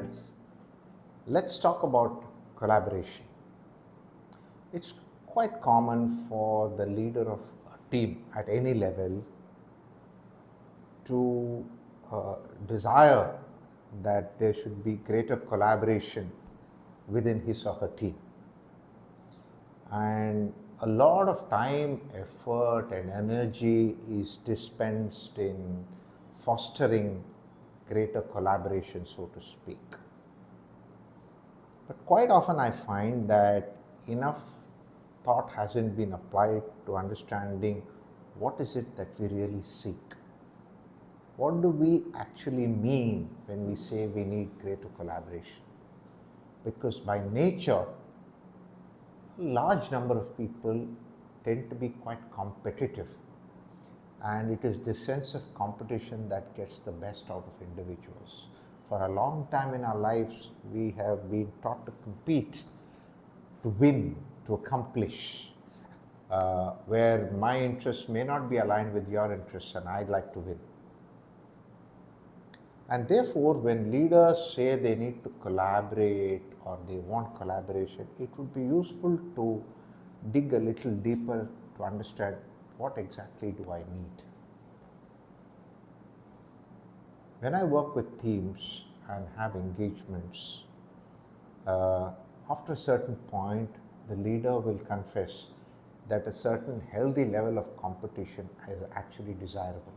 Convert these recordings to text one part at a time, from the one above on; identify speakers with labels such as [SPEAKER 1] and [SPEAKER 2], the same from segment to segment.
[SPEAKER 1] friends, let's talk about collaboration. It's quite common for the leader of a team at any level to desire that there should be greater collaboration within his or her team. And a lot of time, effort, and energy is dispensed in fostering greater collaboration, so to speak. But quite often I find that enough thought hasn't been applied to understanding what is it that we really seek. What do we actually mean when we say we need greater collaboration? Because by nature, a large number of people tend to be quite competitive, and it is this sense of competition that gets the best out of individuals. For a long time in our lives, we have been taught to compete, to win, to accomplish, where my interests may not be aligned with your interests and I'd like to win. And therefore, when leaders say they need to collaborate or they want collaboration, it would be useful to dig a little deeper to understand what exactly do I need. When I work with teams and have engagements, after a certain point, the leader will confess that a certain healthy level of competition is actually desirable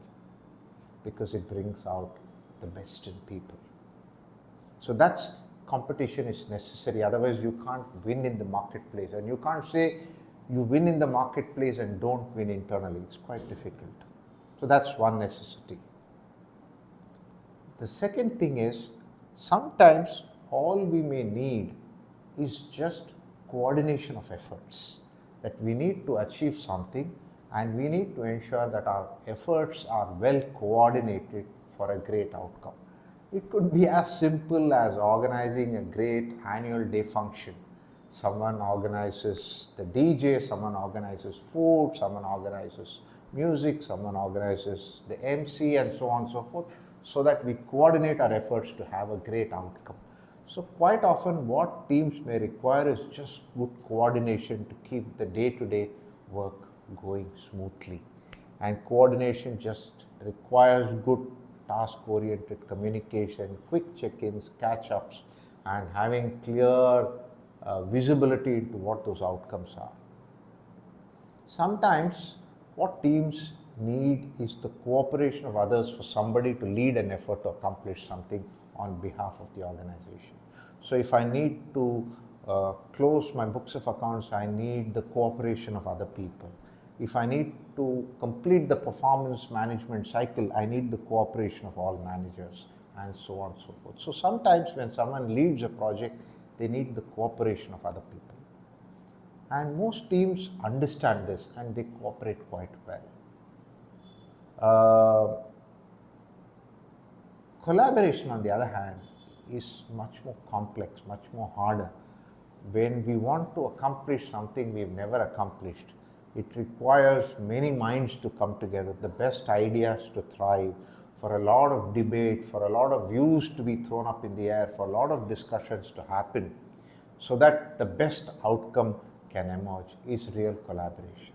[SPEAKER 1] because it brings out the best in people. So that's competition is necessary, otherwise you can't win in the marketplace, and you can't say you win in the marketplace and don't win internally. It's quite difficult. So that's one necessity. The second thing is, sometimes all we may need is just coordination of efforts, that we need to achieve something and we need to ensure that our efforts are well coordinated for a great outcome. It could be as simple as organizing a great annual day function. Someone organizes the DJ, someone organizes food, someone organizes music, someone organizes the MC, and so on and so forth, so that we coordinate our efforts to have a great outcome. So quite often what teams may require is just good coordination to keep the day-to-day work going smoothly. And coordination just requires good task-oriented communication, quick check-ins, catch-ups, and having clear visibility into what those outcomes are. Sometimes what teams need is the cooperation of others for somebody to lead an effort to accomplish something on behalf of the organization. So if I need to close my books of accounts, I need the cooperation of other people. If I need to complete the performance management cycle, I need the cooperation of all managers, and so on and so forth. So sometimes when someone leads a project, they need the cooperation of other people. And most teams understand this and they cooperate quite well. Collaboration, on the other hand, is much more complex, much more harder. When we want to accomplish something we've never accomplished, it requires many minds to come together, the best ideas to thrive, for a lot of debate, for a lot of views to be thrown up in the air, for a lot of discussions to happen, so that the best outcome can emerge, is real collaboration.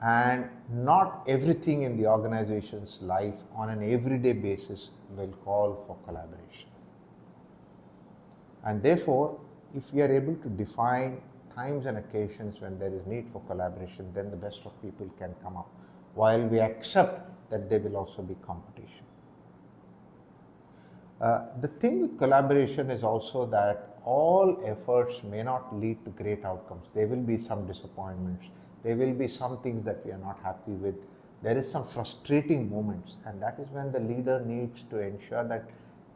[SPEAKER 1] And not everything in the organization's life on an everyday basis will call for collaboration. And therefore, if we are able to define times and occasions when there is need for collaboration, then the best of people can come up, while we accept that there will also be competition. The thing with collaboration is also that all efforts may not lead to great outcomes. There will be some disappointments. There will be some things that we are not happy with. There is some frustrating moments, and that is when the leader needs to ensure that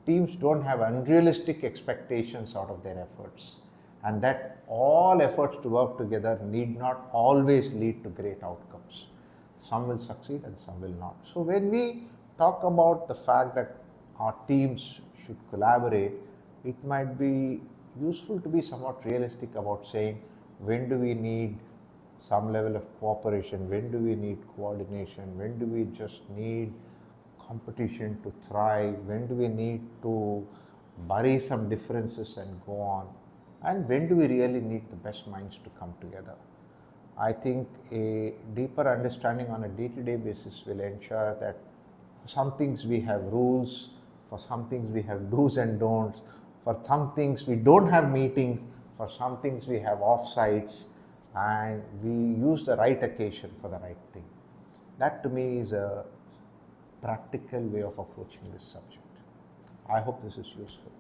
[SPEAKER 1] teams don't have unrealistic expectations out of their efforts, and that all efforts to work together need not always lead to great outcomes. Some will succeed and some will not. So when we talk about the fact that our teams should collaborate, it might be useful to be somewhat realistic about saying, when do we need some level of cooperation, when do we need coordination, when do we just need competition to thrive, when do we need to bury some differences and go on? And when do we really need the best minds to come together? I think a deeper understanding on a day-to-day basis will ensure that for some things we have rules, for some things we have do's and don'ts, for some things we don't have meetings, for some things we have off-sites, and we use the right occasion for the right thing. That to me is a practical way of approaching this subject. I hope this is useful.